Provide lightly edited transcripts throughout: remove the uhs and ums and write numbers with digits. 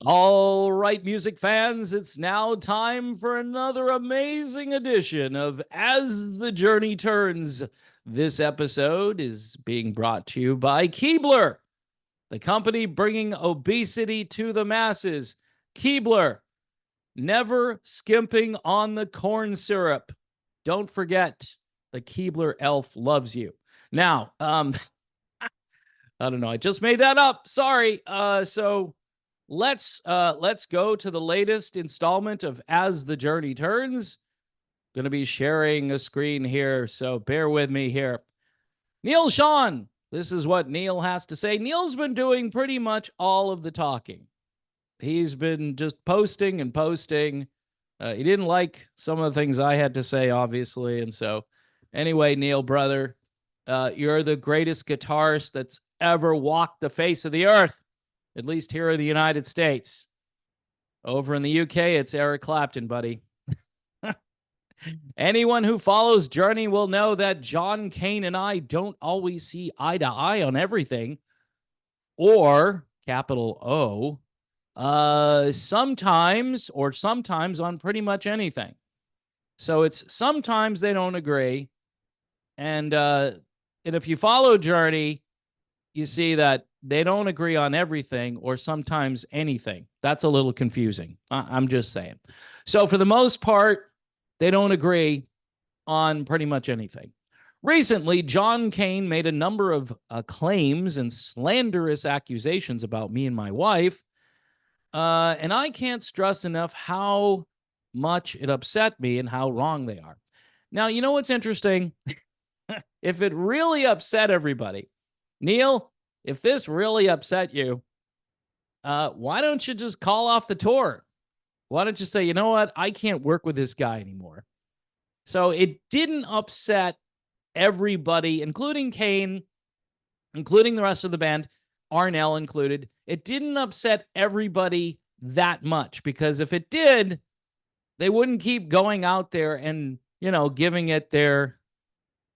All right, music fans, it's now time for another amazing edition of As the Journey Turns. This episode is being brought to you by Keebler, the company bringing obesity to the masses. Keebler, never skimping on the corn syrup. Don't forget, the Keebler elf loves you. Now, I don't know. I just made that up. Sorry. So let's go to the latest installment of As the Journey Turns. Going to be sharing a screen here, so bear with me here. Neil Schon. This is what Neil has to say. Neil's been doing pretty much all of the talking. He's been just posting and posting. He didn't like some of the things I had to say, obviously, and so anyway, Neil, brother, you're the greatest guitarist that's ever walked the face of the earth, at least here in the United States. Over in the UK, it's Eric Clapton, buddy. Anyone who follows Journey will know that John, Cain, and I don't always see eye to eye on everything, or capital O, sometimes on pretty much anything. So it's sometimes they don't agree. And if you follow Journey, you see that they don't agree on everything or sometimes anything. That's a little confusing. I'm just saying. So for the most part, they don't agree on pretty much anything. Recently, John Cain made a number of claims and slanderous accusations about me and my wife. And I can't stress enough how much it upset me and how wrong they are. Now, you know what's interesting? If it really upset everybody, Neil, if this really upset you, why don't you just call off the tour? Why don't you say, you know what? I can't work with this guy anymore. So it didn't upset everybody, including Cain, including the rest of the band, Arnell included. It didn't upset everybody that much, because if it did, they wouldn't keep going out there and, giving it their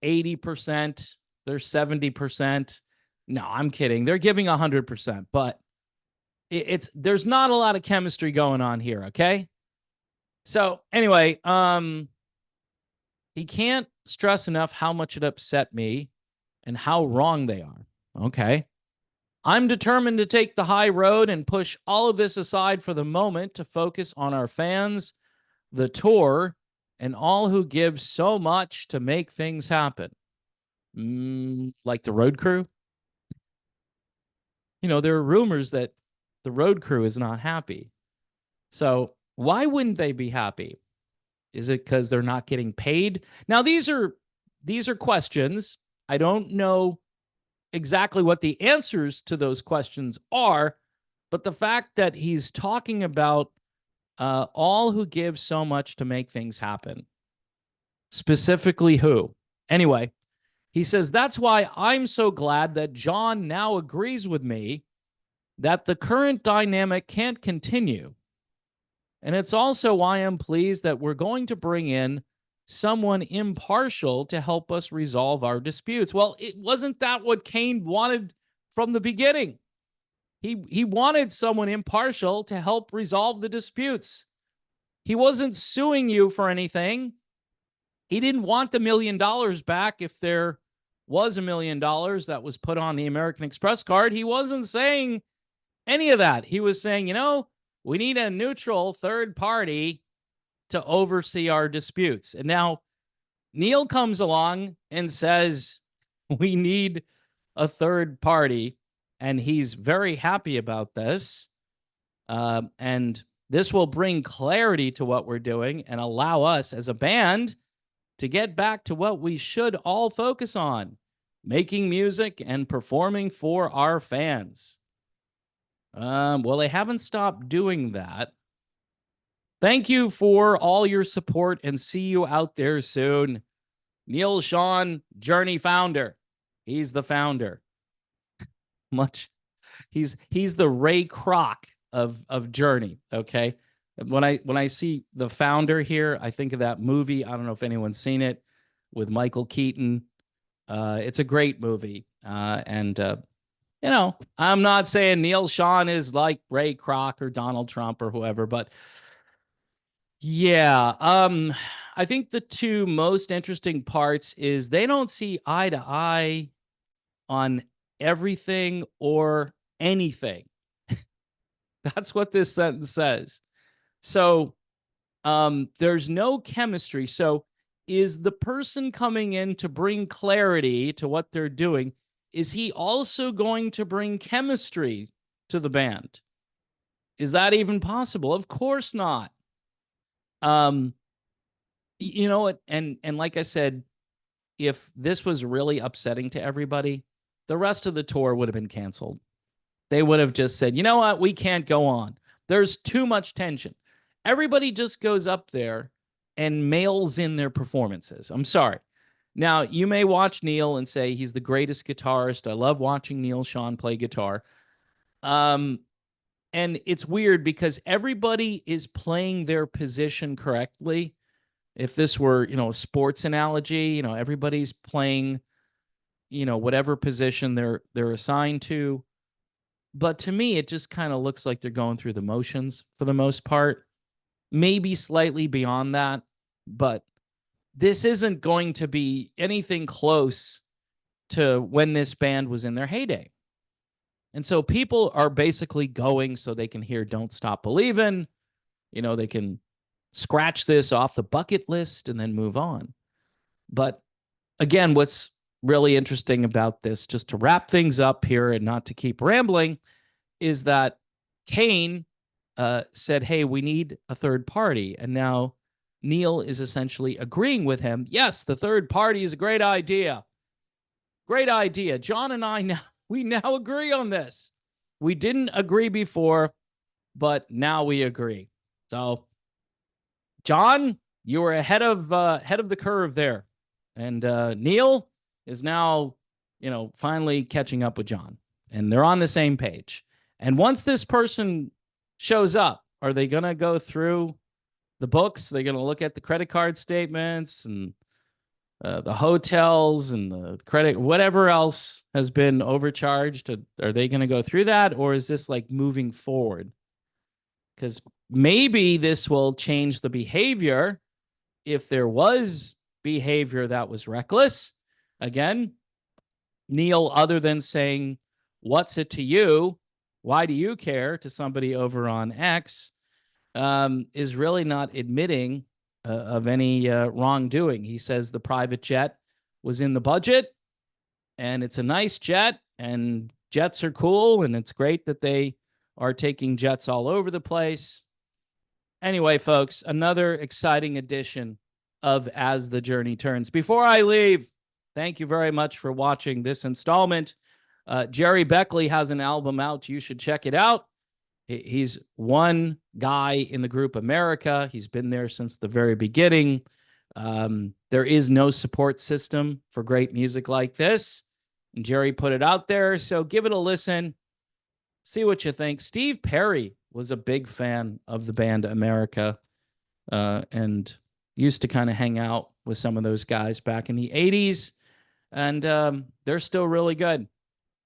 80%, their 70%. No, I'm kidding. They're giving 100%, but there's not a lot of chemistry going on here, okay? So anyway, he can't stress enough how much it upset me and how wrong they are. Okay. I'm determined to take the high road and push all of this aside for the moment to focus on our fans, the tour, and all who give so much to make things happen. Like the road crew. There are rumors that the road crew is not happy. So why wouldn't they be happy? Is it because they're not getting paid? Now, these are questions. I don't know exactly what the answers to those questions are, but the fact that he's talking about all who give so much to make things happen, specifically who? Anyway, he says, that's why I'm so glad that John now agrees with me that the current dynamic can't continue. And it's also why I'm pleased that we're going to bring in someone impartial to help us resolve our disputes. Well, it wasn't that what Cain wanted from the beginning. He wanted someone impartial to help resolve the disputes. He wasn't suing you for anything. He didn't want the $1 million back if there was $1 million that was put on the American Express card. He wasn't saying any of that. He was saying, we need a neutral third party to oversee our disputes. And now Neil comes along and says, we need a third party. And he's very happy about this. And this will bring clarity to what we're doing and allow us as a band to get back to what we should all focus on, making music and performing for our fans. Well, they haven't stopped doing that. Thank you for all your support and see you out there soon. Neil Schon, Journey founder. He's the founder. He's the Ray Kroc of Journey, okay? When I see the founder here, I think of that movie. I don't know if anyone's seen it, with Michael Keaton. It's a great movie. And I'm not saying Neil Schon is like Ray Kroc or Donald Trump or whoever, but yeah, I think the two most interesting parts is they don't see eye to eye on everything or anything. That's what this sentence says. So, there's no chemistry. So, is the person coming in to bring clarity to what they're doing, is he also going to bring chemistry to the band? Is that even possible? Of course not. Um, you know what? And like I said, if this was really upsetting to everybody, the rest of the tour would have been canceled. They would have just said, you know what? We can't go on. There's too much tension. Everybody just goes up there and mails in their performances. I'm sorry. Now, you may watch Neil and say he's the greatest guitarist. I love watching Neil Schon play guitar. Um, and it's weird because everybody is playing their position correctly. If this were, a sports analogy, everybody's playing, whatever position they're assigned to. But to me, it just kind of looks like they're going through the motions for the most part, maybe slightly beyond that. But this isn't going to be anything close to when this band was in their heyday. And so people are basically going so they can hear Don't Stop Believin'. They can scratch this off the bucket list and then move on. But again, what's really interesting about this, just to wrap things up here and not to keep rambling, is that Cain said, hey, we need a third party. And now Neal is essentially agreeing with him. Yes, the third party is a great idea. Great idea. John and I we now agree on this. We didn't agree before, but now we agree. So, John, you were ahead of the curve there. And Neal is now, finally catching up with John. And they're on the same page. And once this person shows up, are they going to go through the books? They're going to look at the credit card statements and the hotels and the credit, whatever else has been overcharged. Are they going to go through that? Or is this like moving forward? Because maybe this will change the behavior if there was behavior that was reckless. Again, Neal, other than saying, what's it to you? Why do you care, to somebody over on X, is really not admitting of any wrongdoing. He says the private jet was in the budget, and it's a nice jet, and jets are cool, and it's great that they are taking jets all over the place. Anyway, folks, another exciting edition of As the Journey Turns. Before I leave, thank you very much for watching this installment. Jerry Beckley has an album out. You should check it out. He's one guy in the group America. He's been there since the very beginning. There is no support system for great music like this. And Jerry put it out there. So give it a listen. See what you think. Steve Perry was a big fan of the band America and used to kind of hang out with some of those guys back in the 80s. And they're still really good.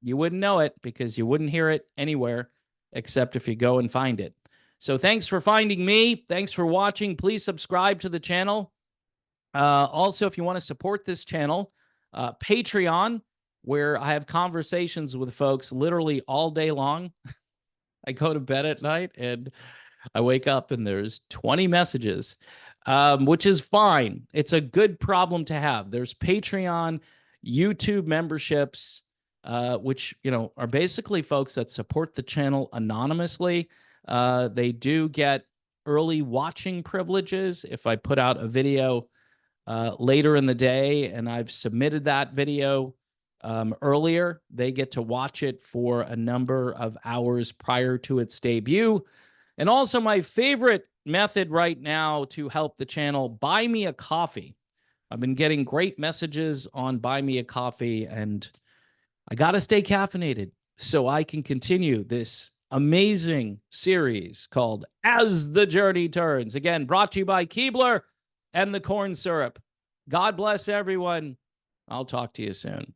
You wouldn't know it because you wouldn't hear it anywhere except if you go and find it. So thanks for finding me. Thanks for watching. Please subscribe to the channel. Also, if you want to support this channel, Patreon, where I have conversations with folks literally all day long. I go to bed at night and I wake up and there's 20 messages, which is fine. It's a good problem to have. There's Patreon, YouTube memberships, which, are basically folks that support the channel anonymously. They do get early watching privileges. If I put out a video later in the day and I've submitted that video earlier, they get to watch it for a number of hours prior to its debut. And also my favorite method right now to help the channel, buy me a coffee. I've been getting great messages on buy me a coffee, and I got to stay caffeinated so I can continue this amazing series called As the Journey Turns. Again, brought to you by Keebler and the corn syrup. God bless everyone. I'll talk to you soon.